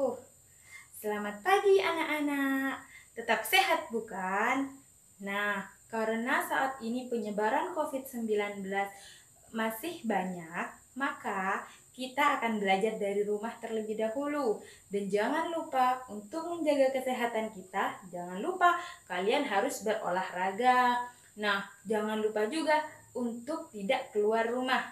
wabarakatuh. Selamat pagi anak-anak. Tetap sehat bukan? Nah, karena saat ini penyebaran COVID-19 masih banyak, maka kita akan belajar dari rumah terlebih dahulu. Dan jangan lupa untuk menjaga kesehatan kita, jangan lupa kalian harus berolahraga. Nah, jangan lupa juga untuk tidak keluar rumah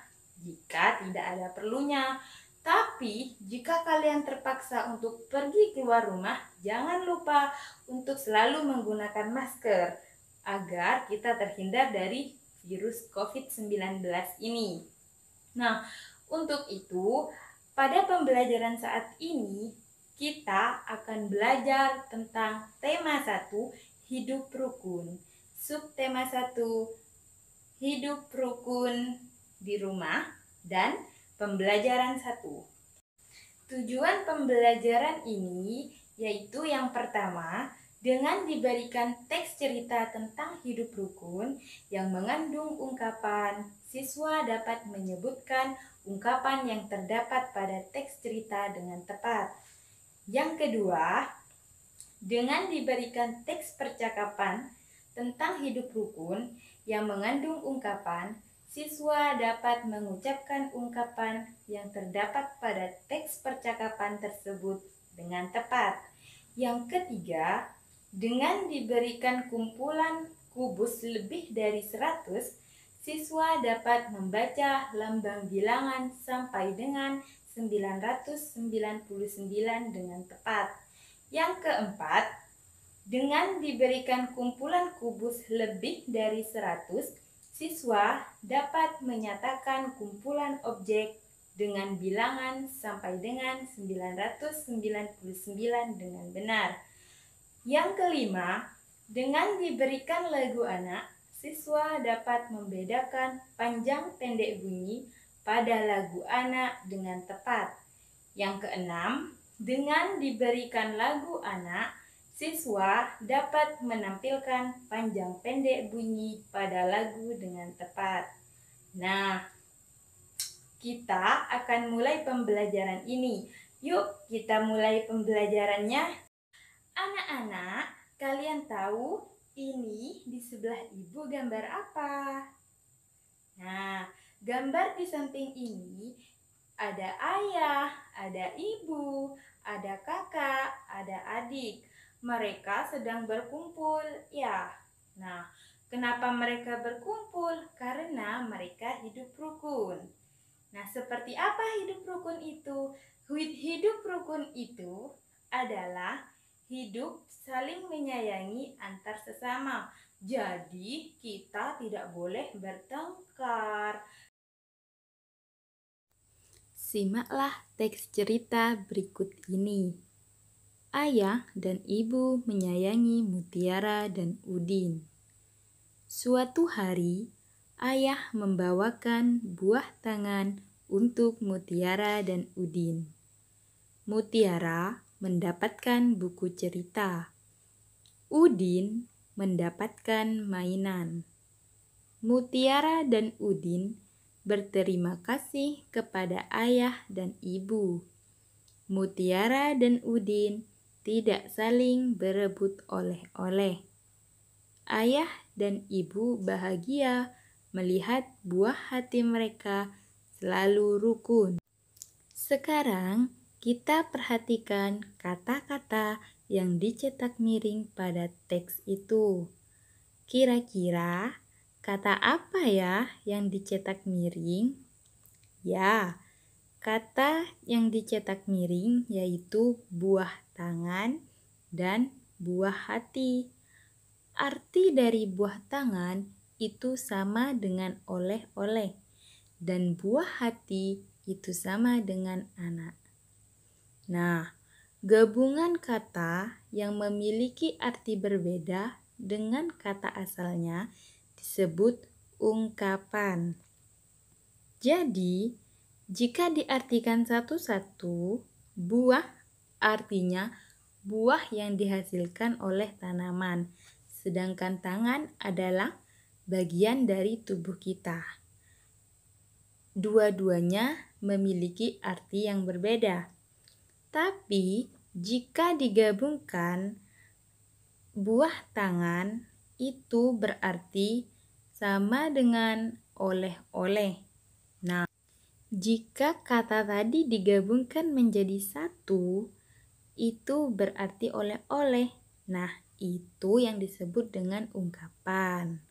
jika tidak ada perlunya. Tapi, jika kalian terpaksa untuk pergi keluar rumah, jangan lupa untuk selalu menggunakan masker agar kita terhindar dari virus COVID-19 ini. Nah, untuk itu, pada pembelajaran saat ini, kita akan belajar tentang tema 1, hidup rukun. Subtema 1, hidup rukun di rumah, dan pembelajaran 1. Tujuan pembelajaran ini yaitu yang pertama, dengan diberikan teks cerita tentang hidup rukun yang mengandung ungkapan, siswa dapat menyebutkan ungkapan yang terdapat pada teks cerita dengan tepat. Yang kedua, dengan diberikan teks percakapan tentang hidup rukun yang mengandung ungkapan, siswa dapat mengucapkan ungkapan yang terdapat pada teks percakapan tersebut dengan tepat. Yang ketiga, dengan diberikan kumpulan kubus lebih dari 100, siswa dapat membaca lambang bilangan sampai dengan 999 dengan tepat. Yang keempat, dengan diberikan kumpulan kubus lebih dari 100, siswa dapat menyatakan kumpulan objek dengan bilangan sampai dengan 999 dengan benar. Yang kelima, dengan diberikan lagu anak, siswa dapat membedakan panjang pendek bunyi pada lagu anak dengan tepat. Yang keenam, dengan diberikan lagu anak, siswa dapat menampilkan panjang pendek bunyi pada lagu dengan tepat. Nah, kita akan mulai pembelajaran ini. Yuk, kita mulai pembelajarannya. Anak-anak, kalian tahu ini di sebelah ibu gambar apa? Nah, gambar di samping ini ada ayah, ada ibu, ada kakak, ada adik. Mereka sedang berkumpul, ya. Nah, kenapa mereka berkumpul? Karena mereka hidup rukun. Nah, seperti apa hidup rukun itu? Hidup rukun itu adalah hidup saling menyayangi antar sesama. Jadi, kita tidak boleh bertengkar. Simaklah teks cerita berikut ini. Ayah dan ibu menyayangi Mutiara dan Udin. Suatu hari, ayah membawakan buah tangan untuk Mutiara dan Udin. Mutiara mendapatkan buku cerita. Udin mendapatkan mainan. Mutiara dan Udin berterima kasih kepada ayah dan ibu. Mutiara dan Udin tidak saling berebut oleh-oleh. Ayah dan ibu bahagia melihat buah hati mereka selalu rukun. Sekarang kita perhatikan kata-kata yang dicetak miring pada teks itu. Kira-kira kata apa ya yang dicetak miring? Ya, kata yang dicetak miring yaitu buah tangan dan buah hati. Arti dari buah tangan itu sama dengan oleh-oleh, dan buah hati itu sama dengan anak. Nah, gabungan kata yang memiliki arti berbeda dengan kata asalnya disebut ungkapan. Jadi, jika diartikan satu-satu, buah artinya buah yang dihasilkan oleh tanaman, sedangkan tangan adalah bagian dari tubuh kita. Dua-duanya memiliki arti yang berbeda. Tapi, Jika digabungkan buah tangan itu berarti sama dengan oleh-oleh. Nah, jika kata tadi digabungkan menjadi satu, itu berarti oleh-oleh. Nah, itu yang disebut dengan ungkapan.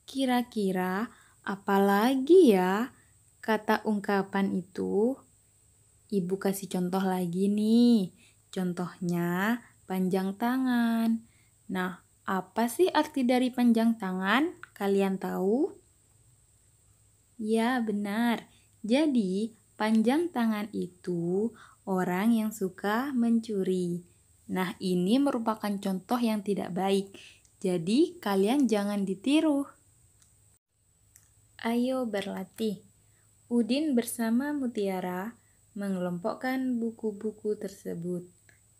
Kira-kira apa lagi ya kata ungkapan itu? Ibu kasih contoh lagi nih. Contohnya panjang tangan. Nah, apa sih arti dari panjang tangan? Kalian tahu? Ya, benar. Jadi, panjang tangan itu orang yang suka mencuri. Nah, ini merupakan contoh yang tidak baik. Jadi, kalian jangan ditiru. Ayo berlatih. Udin bersama Mutiara mengelompokkan buku-buku tersebut.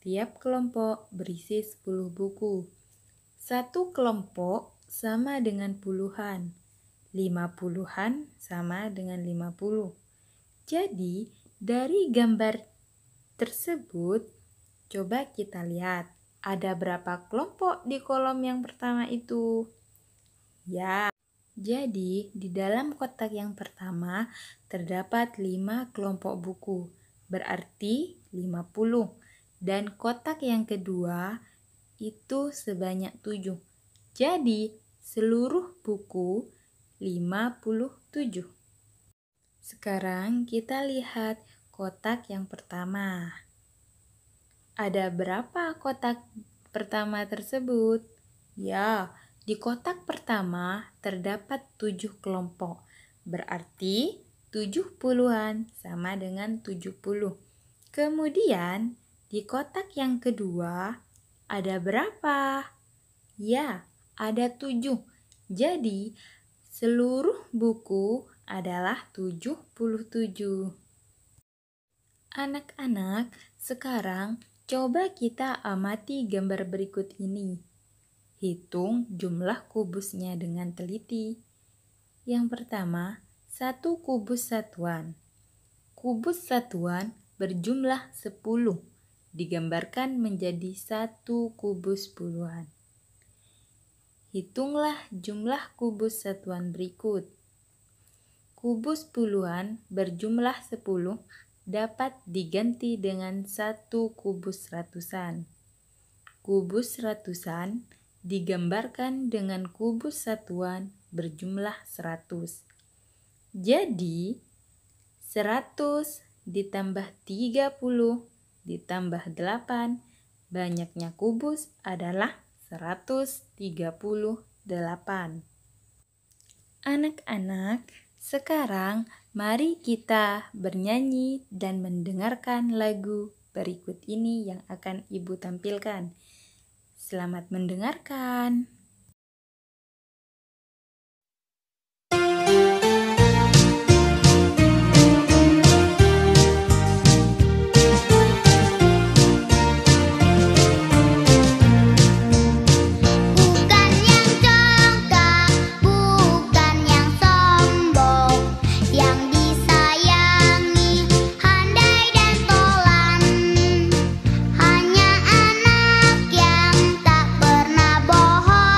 Tiap kelompok berisi 10 buku. Satu kelompok sama dengan puluhan. 50-an sama dengan 50. Jadi, dari gambar tersebut, coba kita lihat. Ada berapa kelompok di kolom yang pertama itu? Ya, jadi di dalam kotak yang pertama terdapat 5 kelompok buku, berarti 50. Dan kotak yang kedua itu sebanyak 7. Jadi, seluruh buku 57. Sekarang kita lihat kotak yang pertama. Ada berapa kotak pertama tersebut? Ya, di kotak pertama terdapat 7 kelompok. Berarti 70-an sama dengan 70. Kemudian di kotak yang kedua ada berapa? Ya, ada 7. Jadi, seluruh buku adalah 77. Anak-anak, sekarang coba kita amati gambar berikut ini. Hitung jumlah kubusnya dengan teliti. Yang pertama, 1 kubus satuan. Kubus satuan berjumlah 10, digambarkan menjadi 1 kubus puluhan. Hitunglah jumlah kubus satuan berikut. Kubus puluhan berjumlah 10 dapat diganti dengan 1 kubus ratusan. Kubus ratusan digambarkan dengan kubus satuan berjumlah 100. Jadi, 100 ditambah 30 ditambah 8, banyaknya kubus adalah 138. Anak-anak, sekarang mari kita bernyanyi dan mendengarkan lagu berikut ini yang akan Ibu tampilkan. Selamat mendengarkan. Hanya anak yang tak pernah bohong.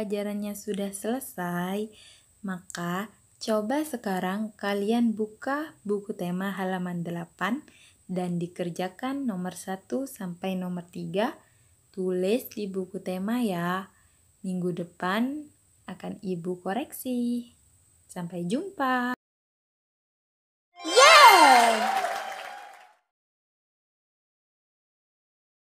pembelajarannya sudah selesai, maka coba sekarang kalian buka buku tema halaman 8 dan dikerjakan nomor 1 sampai nomor 3. Tulis di buku tema ya. Minggu depan akan Ibu koreksi. Sampai jumpa.